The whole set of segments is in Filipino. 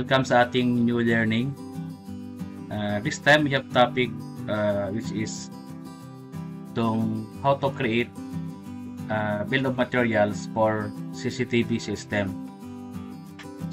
welcome sa ating new learning. This time we have topic which is how to create bill of materials for CCTV system.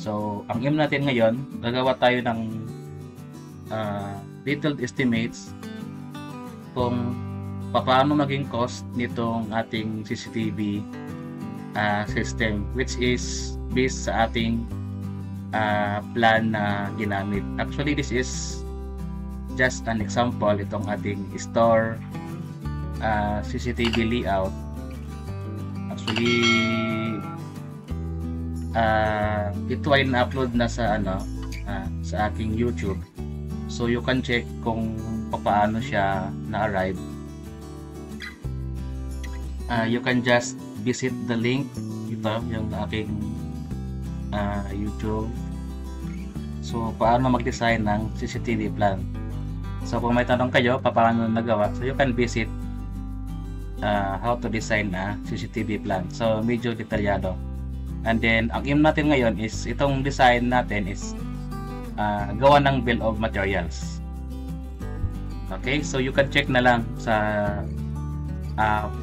So, ang aim natin ngayon, gagawa tayo ng detailed estimates kung paano maging cost nitong ating CCTV system, which is based sa ating plan na ginamit. Actually, this is just an example, itong ating store CCTV layout. Actually, ito ay na-upload na sa sa aking YouTube. So you can check kung paano siya na-arrive. You can just visit the link. Ito yung aking YouTube. So paano mag-design ng CCTV plan. So kung may tanong kayo paano nagawa, so you can visit how to design a CCTV plan. So medyo detalyado. And then ang aim natin ngayon is itong design natin is gawa ng bill of materials. Okay, so you can check na lang sa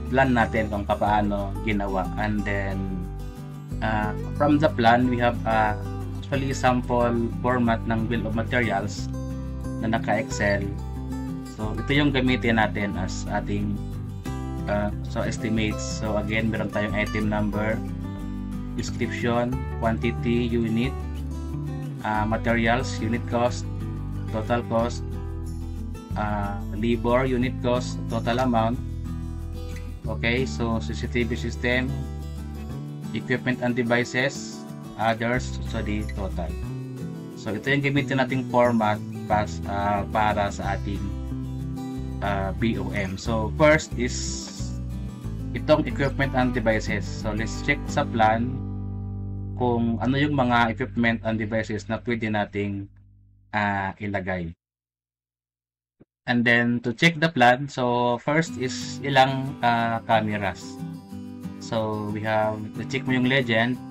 plan natin kung paano ginawa. And then from the plan we have actually sample format ng bill of materials na naka-Excel. So ito yung gamitin natin as ating estimates. So again, meron tayong item number, description, quantity, unit, materials, unit cost, total cost, labor, unit cost, total amount. Okay, so CCTV system, equipment and devices, others, so the total. So ito yung gamitin nating format para sa ating BOM. So first is itong equipment and devices. So let's check sa plan kung ano yung mga equipment and devices na pwede nating ilagay. And then to check the plan, so first is ilang cameras. So we have, check mo yung legend.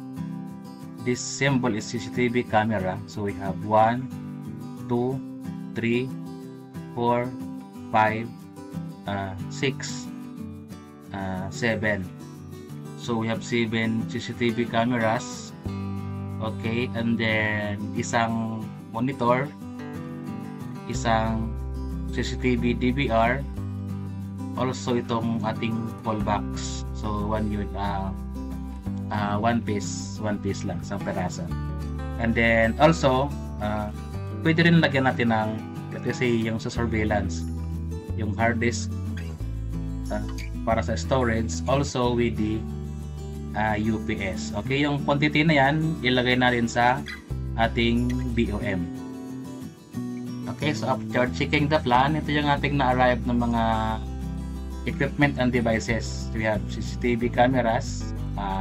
This symbol is CCTV camera. So we have 1, 2, 3, 4, 5, 6, 7. So we have 7 CCTV cameras. Okay, and then isang monitor, isang CCTV DVR, also itong ating call box. So one piece lang, isang peraso. And then also pwede rin lagyan natin ng kasi yung sa surveillance, yung hard disk para sa storage, also with the UPS. Okay, yung quantity na yan ilagay na rin sa ating BOM. Okay, so after checking the plan, ito yung ating na-arrive ng mga equipment and devices. We have CCTV cameras,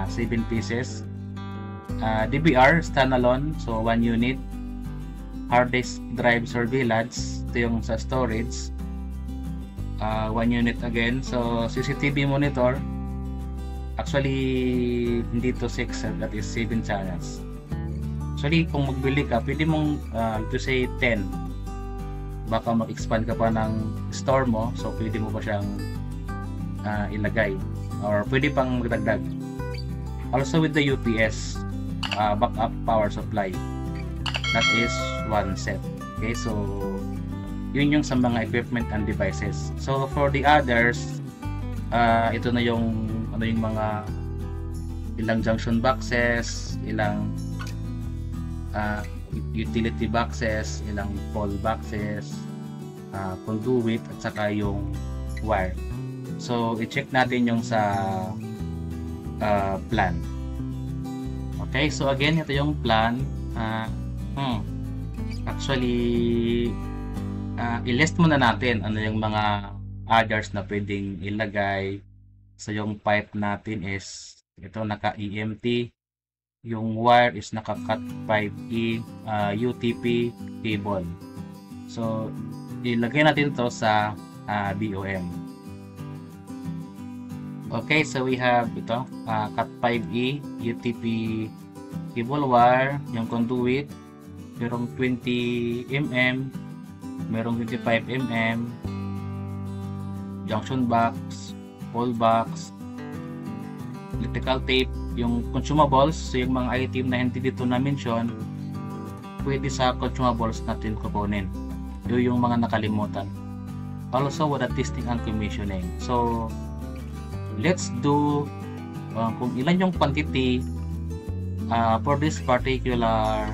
7 pieces, DVR standalone, so 1 unit, hard disk drive surveillance, ito yung sa storage, 1 unit again. So CCTV monitor, actually hindi to 6, that is 7 channels. Actually kung magbili ka, pwede mong to say 10, baka mag-expand ka pa ng store mo, so pwede mo pa siyang ilagay or pwede pang magdagdag. Also with the UPS, backup power supply, that is 1 set. Okay, so yun yung sa mga equipment and devices. So for the others, ito na yung yung mga ilang junction boxes, ilang utility boxes, ilang pole boxes, conduit, at saka yung wire. So i-check natin yung sa plan. Okay, so again, ito yung plan. Actually i-list muna natin ano yung mga others na pwedeng ilagay. So yung pipe natin is ito naka-EMT, yung wire is naka-cat 5E UTP cable. So ilagay natin to sa BOM. Okay, so we have ito cat 5E UTP cable wire, yung conduit, merong 20 mm, merong 25 mm, junction box, pole box, electrical tape, yung consumables, so yung mga item na hindi dito na mention, pwede sa consumables natin kukunin. Yung mga nakalimutan. Also with the testing and commissioning. So let's do kung ilan yung quantity for this particular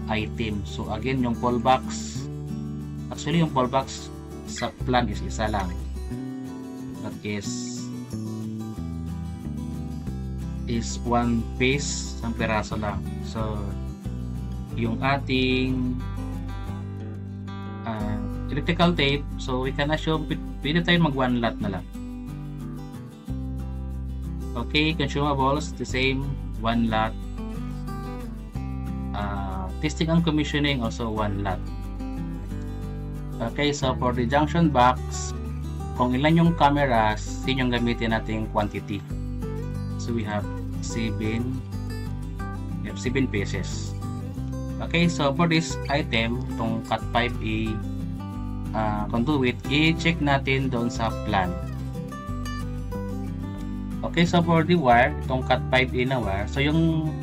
item. So again, yung pole box, actually yung pole box sa plan is isa lang, that is one piece, isang piraso lang. So yung ating electrical tape, so we can assume pwede tayo mag one lot na lang. Okay, consumables, the same, one lot. Testing and commissioning, also one lot. Okay, so for the junction box, kung ilan yung cameras, yun yung gamitin nating quantity. So we have 7 pieces. Okay, so for this item, itong cut 5A conduit, i-check natin doon sa plan. Okay, so for the wire, itong cut 5A na wire, so yung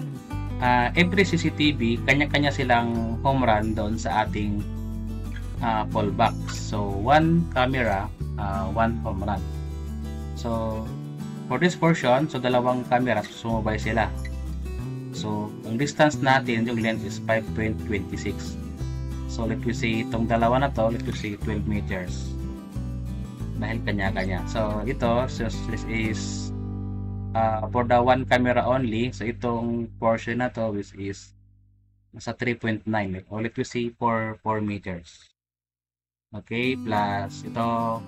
every CCTV, kanya-kanya silang home run doon sa ating pole box. So one camera, one home run. So for this portion, so dalawang camera, sumabay sila. So ang distance natin, yung length is 5.26. So let me say itong dalawa na to, let me say 12 meters. Dahil kanya-kanya. So ito, so this is for the one camera only. So itong portion na to, which is nasa 3.9, or let me say 4 meters. Okay, plus itong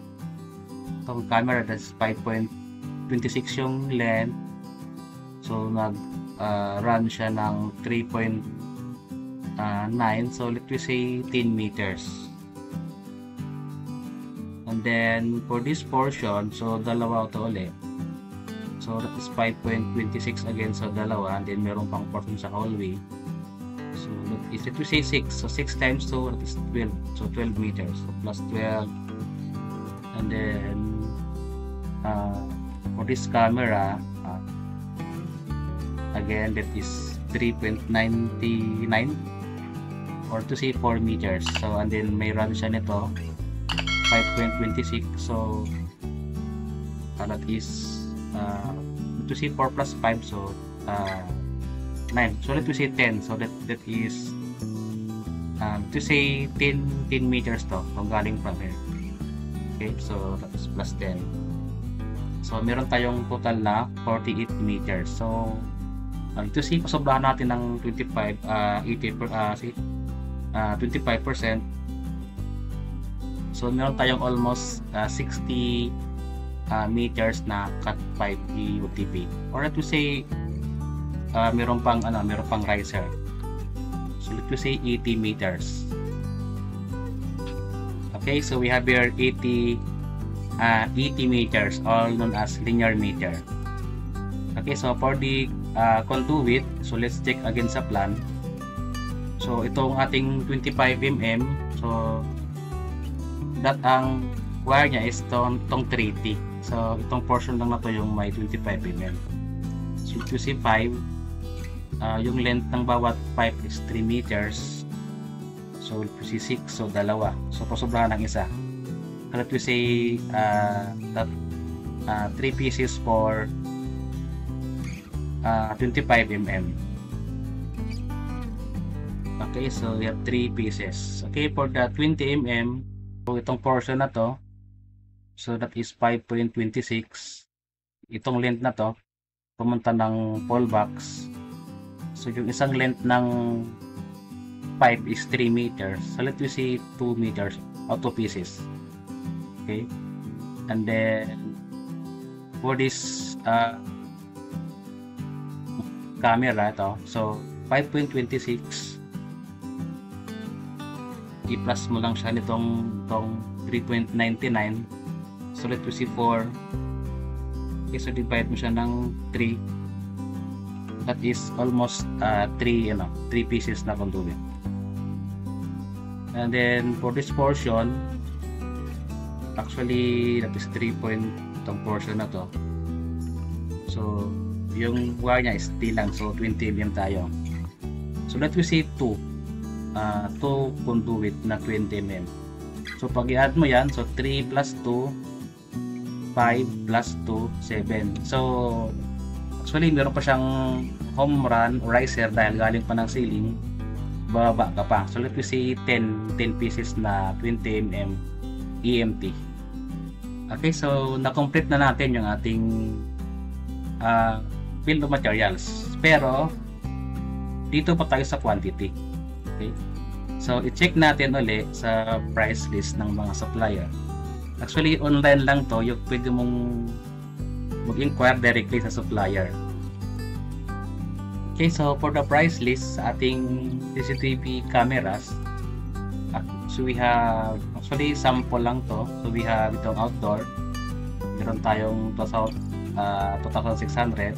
camera, that's 5.26 yung length. So nag run siya ng 3.9, so let me say 10 meters. And then for this portion, so dalawa ito ulit, so that is 5.26 again, so dalawa, and then meron pang portion sa hallway, so let me say 6, so 6 times 2, that is 12, so 12 meters, so plus 12. And then for this camera, again, that is 3.99, or to say 4 meters. So and then may run siya nito 5.26, so that is to say 4 plus 5, so 9, so let me say 10, so that is to say 10 meters to kung galing from here. Okay, so that is plus 10, so meron tayong total na 48 meters. So to see, pasobrahan natin ng 25%. So meron tayong almost 60 meters na cut 5E UTP, or let me say meron pang riser, so let me say 80 meters. Okay, so we have here 80 meters, all known as linear meter. Okay, so for the conduit, so let's check again sa plan. So itong ating 25 mm, so that ang wire niya is itong 30. So itong portion lang na to yung may 25 mm. So you see 5, yung length ng bawat pipe is 3 meters. So you see 6, so dalawa. So pasobrahan ng isa. Let me say that 3 pieces for 25 mm. Okay, so we have 3 pieces. Okay, for the 20 mm, so itong portion na to, so that is 5.26. Itong length na to, pumunta ng pole box. So yung isang length ng pipe is 3 meters. So let me say 2 meters or 2 pieces. Okay, and then for this camera to, so 5.26, i-plus mo lang siya nitong 3.99, so let me see 4. Okay, so divide mo siya ng 3, That is almost 3 pieces na conduit. And then for this portion, actually that is 3 point itong portion na to. So yung wire niya is T lang, so 20 mm tayo. So let me say 2 conduit na 20 mm. So pag i-add mo yan, so 3 plus 2 5 plus 2 7. So actually meron pa siyang home run or riser dahil galing pa ng ceiling, bababa ka pa. So let me say 10 pieces na 20 mm EMT. Okay, so na-complete na natin yung ating bill of materials. Pero dito pa tayo sa quantity. Okay, so i-check natin ulit sa price list ng mga supplier. Actually online lang to, yung pwede mong mag-inquire directly sa supplier. Okay, so for the price list sa ating CCTV cameras, so we have actually sample lang to. So we have itong outdoor, meron tayong 2,600,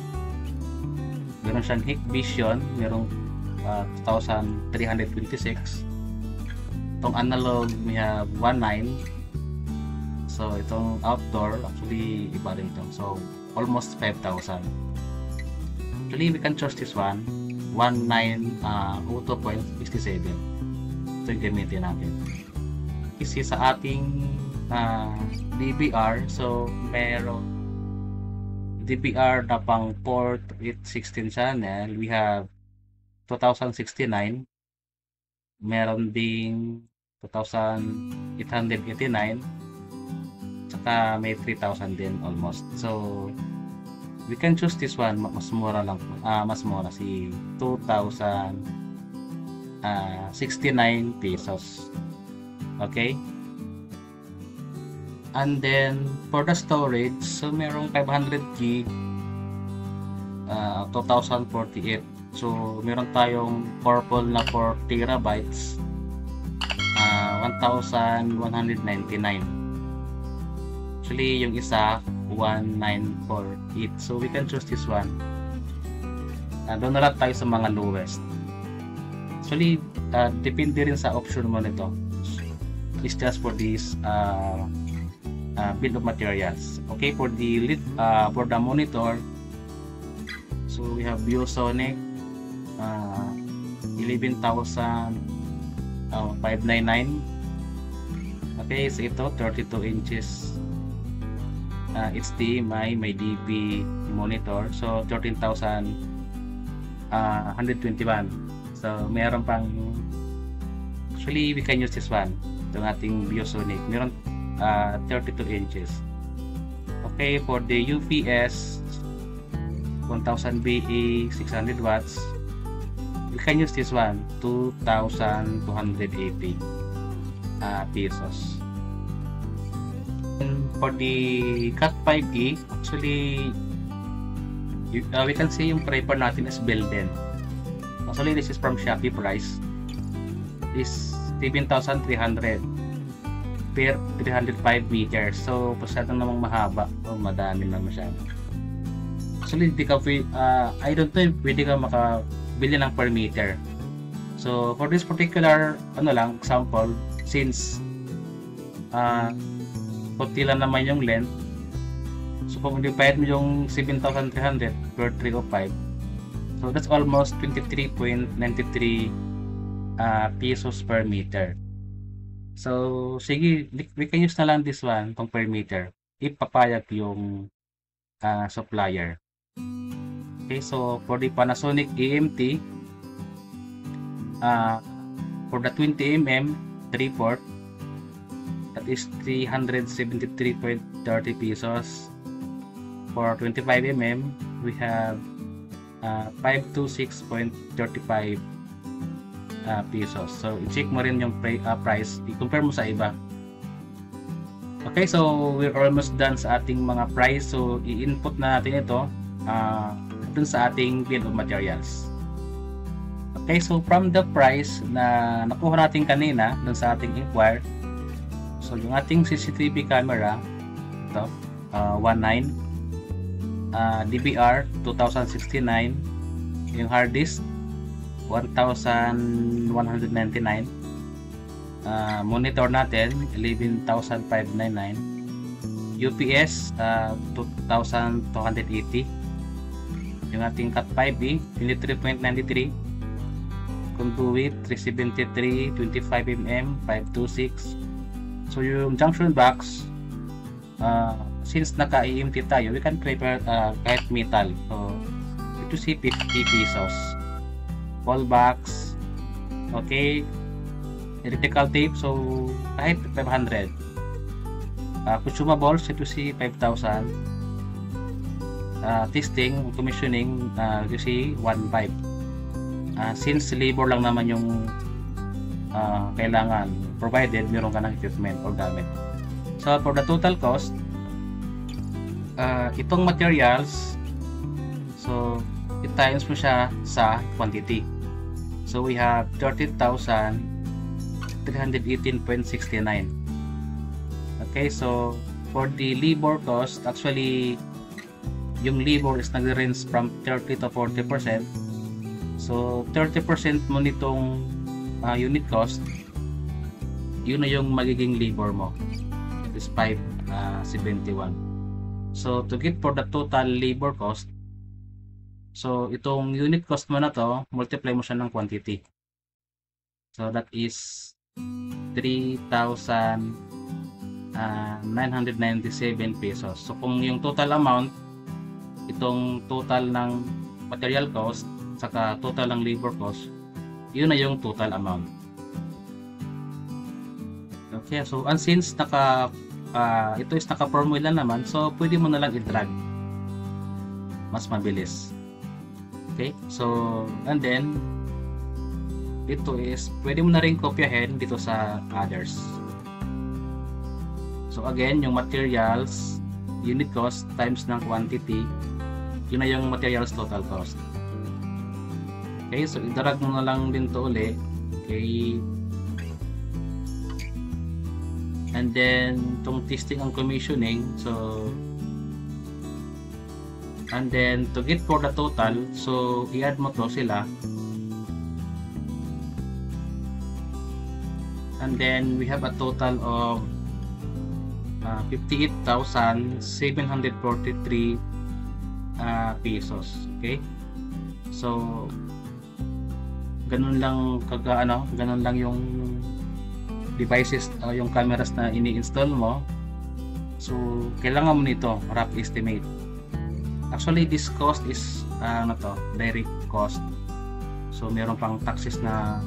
meron siyang Hikvision, merong 2,326. Itong analog we have 19. So itong outdoor actually iba rin ito, so almost 5,000. Actually we can choose this one, 2.67. Ito yung gamitin natin. Kasi sa ating DVR, so meron DVR na pang port 816 channel, we have 2,069. Meron ding 2,889, saka may 3,000 din almost. So we can choose this one, mas mura lang, mas mura, si 2,069 pesos. Okay, and then for the storage, so merong 500 gig, 2,048. So meron tayong purple na 4 terabytes, 1,199. Actually yung isa 1,948. So we can choose this one. Doon na lang tayo sa mga lowest. Actually depende rin sa option mo nito. It's just for this bill of materials. Okay, for the monitor, so we have ViewSonic 11,599. Okay, so ito 32 inches HDMI, may DP monitor, so 13,121. So meron pang, actually we can use this one, itong ating ViewSonic, meron 32 inches. Okay, for the UPS 1000 BE 600 watts, we can use this one, 2,280 pesos. And for the Cat 5e, actually we can see yung paper natin is Belden. Actually this is from Shopee price, is 7,300 per 305 meters. So masyadong namang mahaba o madami na masyado. Actually hindi ka I don't know if pwede ka makabili ng per meter. So for this particular example, since puti lang naman yung length, so kung divide mo yung 7,300 per 305, so that's almost 23.93 pesos per meter. So sige, we can use na lang this one, itong per meter, ipapayag yung supplier. Okay, so for the Panasonic EMT, for the 20mm 3-port, that is 373.30 pesos. For 25mm, we have 526.35 pesos. So i-check mo rin yung price, i-compare mo sa iba. Okay, so we're almost done sa ating mga price. So i-input na natin ito dun sa ating bill of materials. Okay, so from the price na nakuha natin kanina dun sa ating inquire, so yung ating CCTV camera, ito 19, DVR 2069, Yung hard disk 1,199. Monitor natin 11,599. UPS 2,280. Yung ating Cat 5e 23.93. Conduit 373 25mm 526. So yung junction box, since naka-EMT tayo, we can prepare kahit metal. So ito si 50 pesos. Ball box, okay. Electrical tape, so kahit 500. Consumables, ito si 5,000. Testing, commissioning, ito si 1,500. Since labor lang naman yung kailangan, provided meron ka ng equipment or gamit. So for the total cost, itong materials, so i-times mo siya sa quantity. So we have 30,318.69. Okay, so for the labor cost, actually yung labor is nag-range from 30 to 40%. So 30% mo nitong unit cost, yun na yung magiging labor mo. It is 571. So to get for the total labor cost, so itong unit cost mo na to, multiply mo siya ng quantity. So that is 3,997 pesos. So kung yung total amount, itong total ng material cost saka total ng labor cost, yun na yung total amount. Okay, so and since ito is naka-formula naman, so pwede mo na lang i-drag, mas mabilis. Okay, so and then ito is pwede mo na rin kopyahin dito sa others. So again, yung materials unit cost times ng quantity, yun na yung materials total cost. Okay, so i-drag mo na lang din to ulit. Okay, and then itong testing and commissioning, so and then to get for the total, so i-add mo to sila, and then we have a total of 58,743 pesos. Okay, so ganun lang ganun lang yung devices, yung cameras na ini-install mo. So kailangan mo nito rough estimate. Actually this cost is direct cost, so meron pang taxes na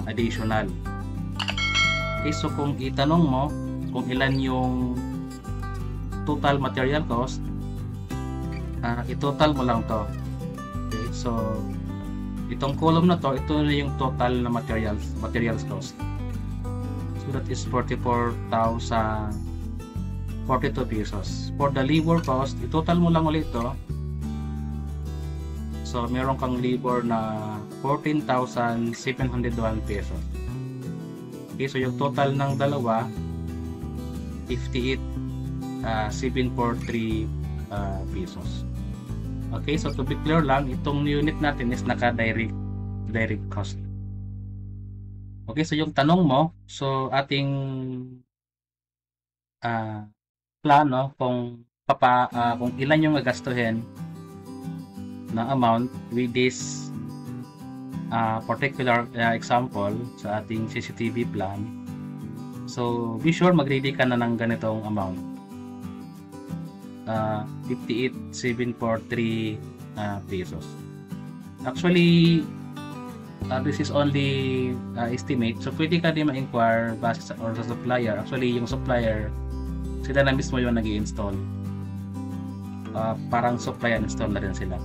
additional. Okay, so kung itanong mo kung ilan yung total material cost, i-total mo lang to. Okay, so itong column na to, ito na yung total na materials cost. So that is 44,042 pesos. For the labor cost, i-total mo lang ulit ito. So meron kang labor na 14,701 pesos. Okay, so yung total ng dalawa 58,743 pesos. Okay, so to be clear lang, itong unit natin is naka-direct cost. Okay, so yung tanong mo, so ating plano kung ilan yung magastuhin na amount with this particular example sa ating CCTV plan. So be sure mag-ready ka na ng ganitong amount. 58,743 pesos. Actually, this is only estimate. So pwede ka din ma-inquire base sa supplier. Actually, yung supplier, sila na mismo yung nag-i-install. Parang supply and install na rin sila.